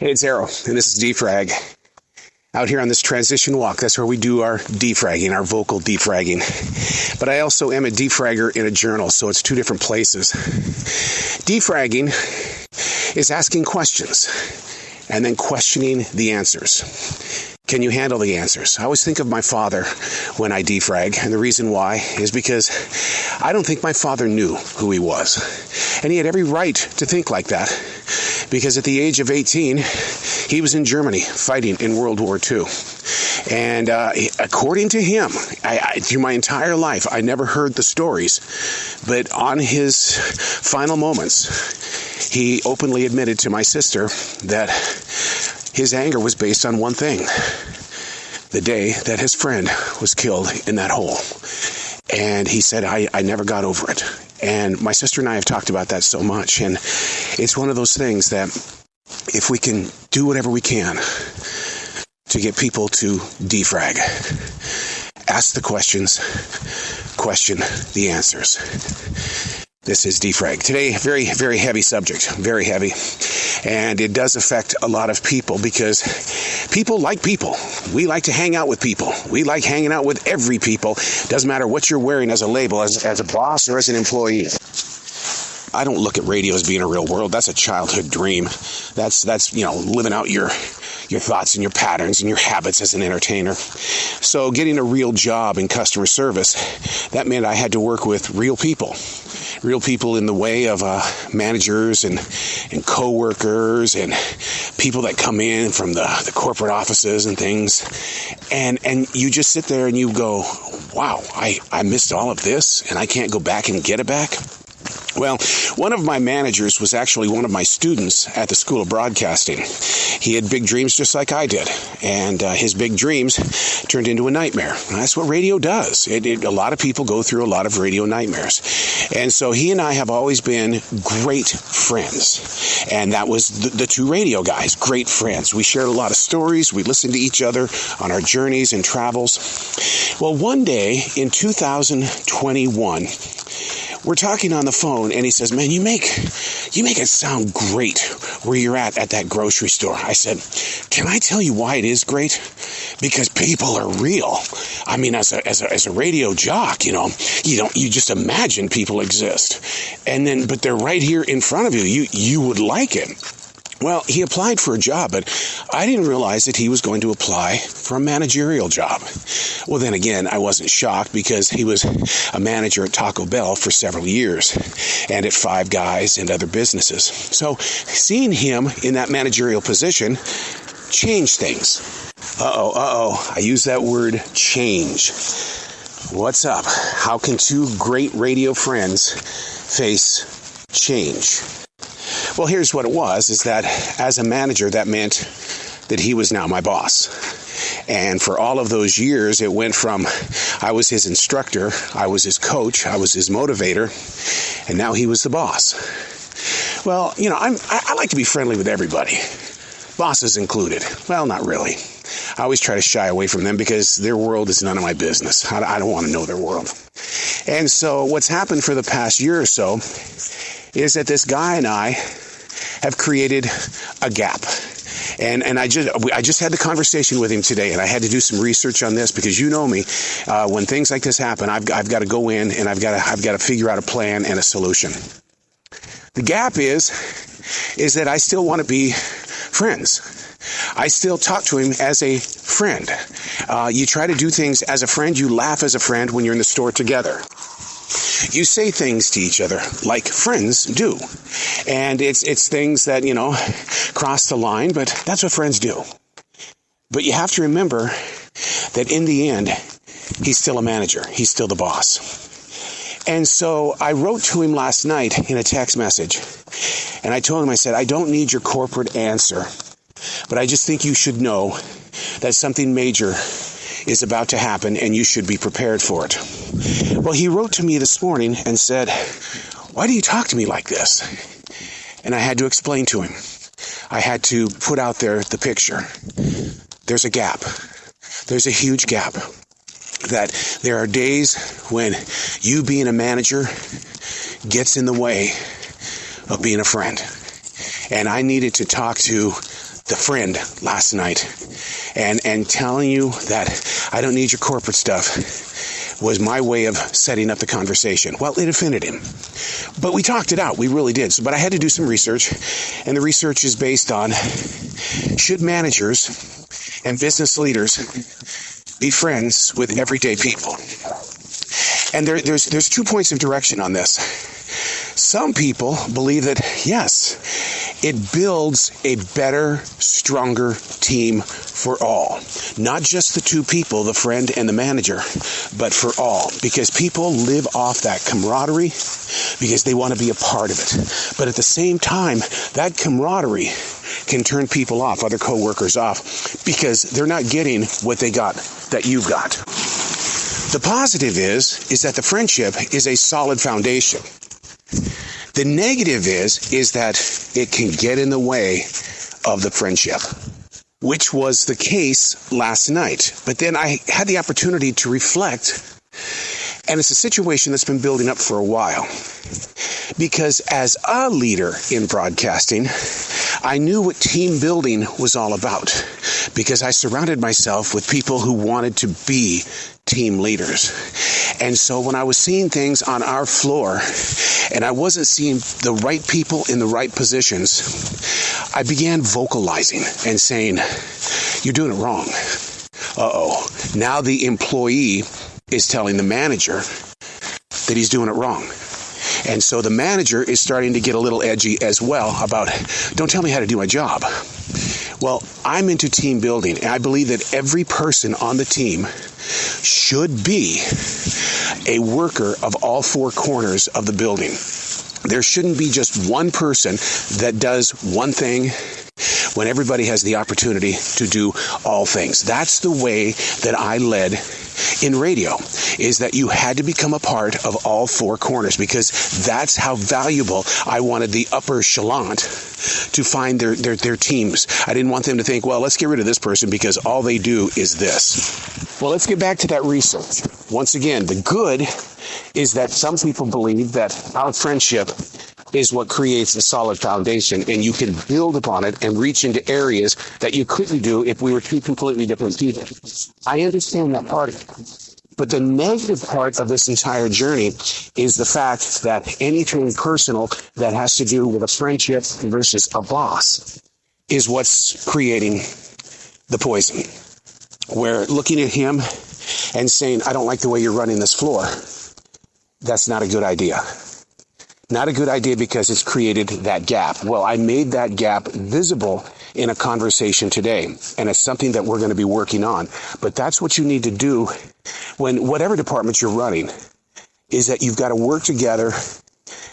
Hey, it's Arrow, and this is Frag. Out here on this transition walk, that's where we do our defragging, our vocal defragging. But I also am a defragger in a journal, so it's two different places. Defragging is asking questions and then questioning the answers. Can you handle the answers? I always think of my father when I defrag, and the reason why is because I don't think my father knew who he was. And he had every right to think like that, because at the age of 18, he was in Germany fighting in World War II. And according to him, through my entire life, I never heard the stories, but on his final moments, he openly admitted to my sister that his anger was based on one thing: the day that his friend was killed in that hole. And he said, I never got over it. And my sister and I have talked about that so much. And it's one of those things that if we can do whatever we can to get people to defrag, ask the questions, question the answers. This is Defrag. Today, very, very heavy subject, very heavy. And it does affect a lot of people because people like people. We like to hang out with people. We like hanging out with every people. Doesn't matter what you're wearing as a label, as a boss or as an employee. I don't look at radio as being a real world. That's a childhood dream. That's living out your thoughts and your patterns and your habits as an entertainer. So getting a real job in customer service, that meant I had to work with real people. Real people in the way of managers and co-workers and people that come in from the corporate offices and things. And you just sit there and you go, wow, I missed all of this and I can't go back and get it back. Well, one of my managers was actually one of my students at the School of Broadcasting. He had big dreams just like I did, and his big dreams turned into a nightmare. And that's what radio does. A lot of people go through a lot of radio nightmares. And so he and I have always been great friends. And that was the two radio guys, great friends. We shared a lot of stories. We listened to each other on our journeys and travels. Well, one day in 2021, we're talking on the phone, and he says, man, you make it sound great where you're at that grocery store. I said, can I tell you why it is great? Because people are real. I mean, as a radio jock, you just imagine people exist. But they're right here in front of you. You would like it. Well, he applied for a job, but I didn't realize that he was going to apply for a managerial job. Well, then again, I wasn't shocked because he was a manager at Taco Bell for several years and at Five Guys and other businesses. So seeing him in that managerial position changed things. I use that word change. What's up? How can two great radio friends face change? Well, here's what it was, is that as a manager, that meant that he was now my boss. And for all of those years, it went from I was his instructor, I was his coach, I was his motivator, and now he was the boss. Well, I like to be friendly with everybody, bosses included. Well, not really. I always try to shy away from them because their world is none of my business. I don't want to know their world. And so what's happened for the past year or so is that this guy and I have created a gap. And I just had the conversation with him today, and I had to do some research on this because you know me, when things like this happen, I've got to go in and I've got to figure out a plan and a solution. The gap is that I still want to be friends. I still talk to him as a friend. You try to do things as a friend, you laugh as a friend when you're in the store together. You say things to each other like friends do. And it's things that, cross the line, but that's what friends do. But you have to remember that in the end, he's still a manager. He's still the boss. And so I wrote to him last night in a text message. And I told him, I said, I don't need your corporate answer, but I just think you should know that something major is about to happen and you should be prepared for it. Well, he wrote to me this morning and said, why do you talk to me like this? And I had to explain to him. I had to put out there the picture. There's a gap. There's a huge gap. That there are days when you being a manager gets in the way of being a friend. And I needed to talk to the friend last night and telling you that I don't need your corporate stuff was my way of setting up the conversation. Well, it offended him. But we talked it out. We really did. But I had to do some research, and the research is based on, should managers and business leaders be friends with everyday people? And there's 2 points of direction on this. Some people believe that, yes, it builds a better, stronger team for all. Not just the two people, the friend and the manager, but for all. Because people live off that camaraderie because they want to be a part of it. But at the same time, that camaraderie can turn people off, other coworkers off, because they're not getting what they got that you've got. The positive is that the friendship is a solid foundation. The negative is that it can get in the way of the friendship, which was the case last night. But then I had the opportunity to reflect, and it's a situation that's been building up for a while. Because as a leader in broadcasting, I knew what team building was all about, because I surrounded myself with people who wanted to be team leaders. And so when I was seeing things on our floor and I wasn't seeing the right people in the right positions, I began vocalizing and saying, "You're doing it wrong." Uh-oh. Now the employee is telling the manager that he's doing it wrong. And so the manager is starting to get a little edgy as well about, "Don't tell me how to do my job." Well, I'm into team building, and I believe that every person on the team should be a worker of all four corners of the building. There shouldn't be just one person that does one thing when everybody has the opportunity to do all things. That's the way that I led in radio, is that you had to become a part of all four corners, because that's how valuable I wanted the upper echelon to find their teams. I didn't want them to think, well, let's get rid of this person because all they do is this. Well, let's get back to that research. Once again, the good is that some people believe that our friendship is what creates a solid foundation, and you can build upon it and reach into areas that you couldn't do if we were two completely different people. I understand that part of it. But the negative part of this entire journey is the fact that anything personal that has to do with a friendship versus a boss is what's creating the poison. We're looking at him and saying, "I don't like the way you're running this floor." That's not a good idea. Not a good idea because it's created that gap. Well, I made that gap visible in a conversation today, and it's something that we're going to be working on. But that's what you need to do when whatever department you're running, is that you've got to work together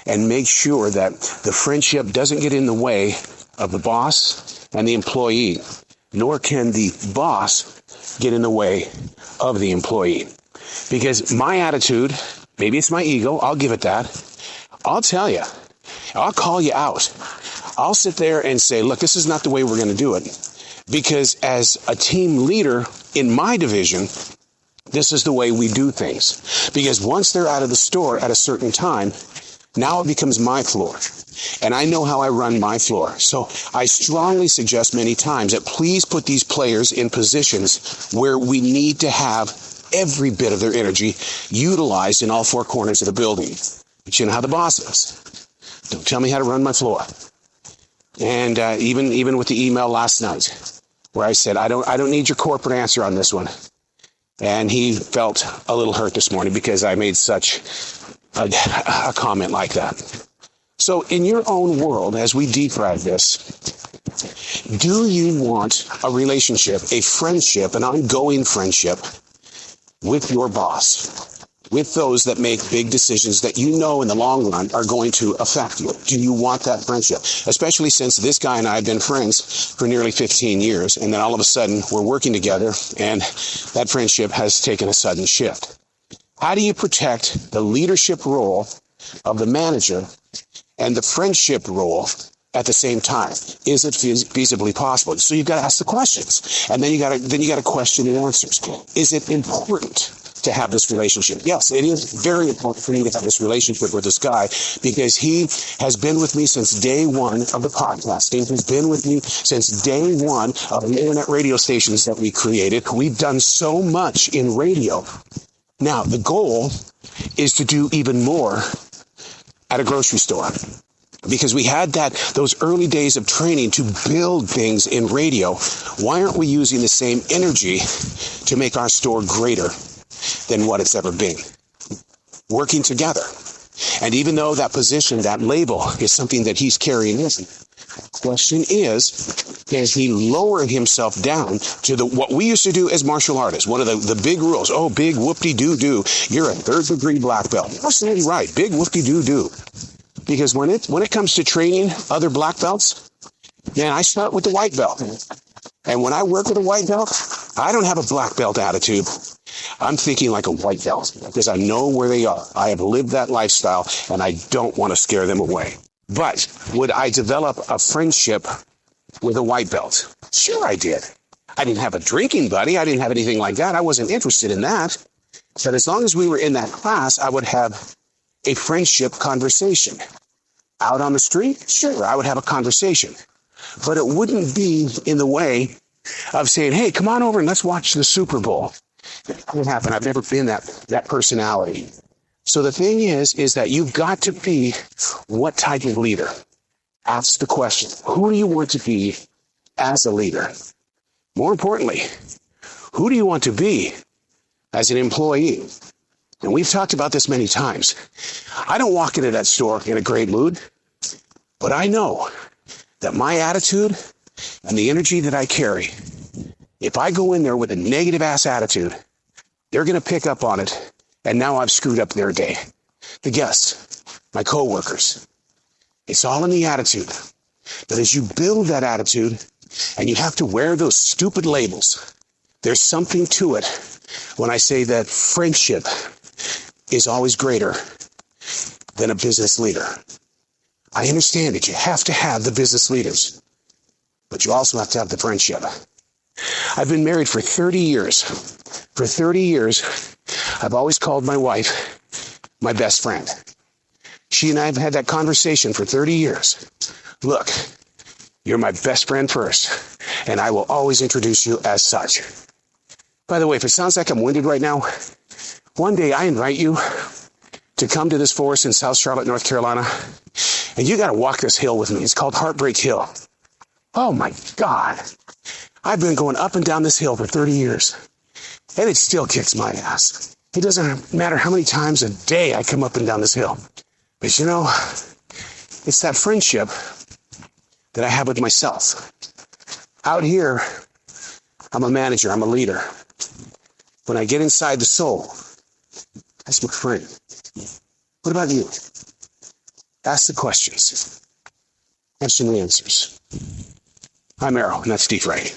and make sure that the friendship doesn't get in the way of the boss and the employee, nor can the boss get in the way of the employee. Because my attitude, maybe it's my ego, I'll give it that. I'll tell you, I'll call you out. I'll sit there and say, look, this is not the way we're going to do it. Because as a team leader in my division, this is the way we do things. Because once they're out of the store at a certain time, now it becomes my floor. And I know how I run my floor. So I strongly suggest many times that please put these players in positions where we need to have every bit of their energy utilized in all four corners of the building. But you know how the boss is. Don't tell me how to run my floor. And even with the email last night, where I said, I don't need your corporate answer on this one. And he felt a little hurt this morning because I made such a comment like that. So in your own world, as we defrag this, do you want a relationship, a friendship, an ongoing friendship with your boss? With those that make big decisions that you know in the long run are going to affect you? Do you want that friendship? Especially since this guy and I have been friends for nearly 15 years, and then all of a sudden we're working together and that friendship has taken a sudden shift. How do you protect the leadership role of the manager and the friendship role at the same time? Is it feasibly possible? So you've got to ask the questions, and then you got to question the answers. Is it important to have this relationship. Yes, it is very important for me to have this relationship with this guy because he has been with me since day one of the podcasting. He's been with me since day one of the internet radio stations that we created. We've done so much in radio. Now, the goal is to do even more at a grocery store. Because we had those early days of training to build things in radio. Why aren't we using the same energy to make our store greater than what it's ever been? Working together. And even though that position, that label is something that he's carrying in, the question is, can he lower himself down to what we used to do as martial artists? One of the big rules. Oh, big whoop-de-doo-doo. You're a third-degree black belt. Absolutely right. Big whoop-de-doo-doo. Because when it comes to training other black belts, man, I start with the white belt. And when I work with a white belt, I don't have a black belt attitude. I'm thinking like a white belt because I know where they are. I have lived that lifestyle and I don't want to scare them away. But would I develop a friendship with a white belt? Sure I did. I didn't have a drinking buddy. I didn't have anything like that. I wasn't interested in that. But as long as we were in that class, I would have a friendship conversation. Out on the street, sure, I would have a conversation. But it wouldn't be in the way of saying, hey, come on over and let's watch the Super Bowl. That won't happen. I've never been that personality. So the thing is that you've got to be what type of leader? Ask the question, who do you want to be as a leader? More importantly, who do you want to be as an employee? And we've talked about this many times. I don't walk into that store in a great mood, but I know that my attitude and the energy that I carry, if I go in there with a negative ass attitude, they're going to pick up on it, and now I've screwed up their day. The guests, my coworkers, it's all in the attitude. But as you build that attitude, and you have to wear those stupid labels, there's something to it when I say that friendship is always greater than a business leader. I understand that you have to have the business leaders, but you also have to have the friendship. I've been married for 30 years. For 30 years, I've always called my wife my best friend. She and I have had that conversation for 30 years. Look, you're my best friend first, and I will always introduce you as such. By the way, if it sounds like I'm winded right now, one day I invite you to come to this forest in South Charlotte, North Carolina, and you got to walk this hill with me. It's called Heartbreak Hill. Oh my God. I've been going up and down this hill for 30 years, and it still kicks my ass. It doesn't matter how many times a day I come up and down this hill. But you know, it's that friendship that I have with myself. Out here, I'm a manager, I'm a leader. When I get inside the soul, that's my friend. What about you? Ask the questions. Answer the answers. I'm Arrow, and that's Frag.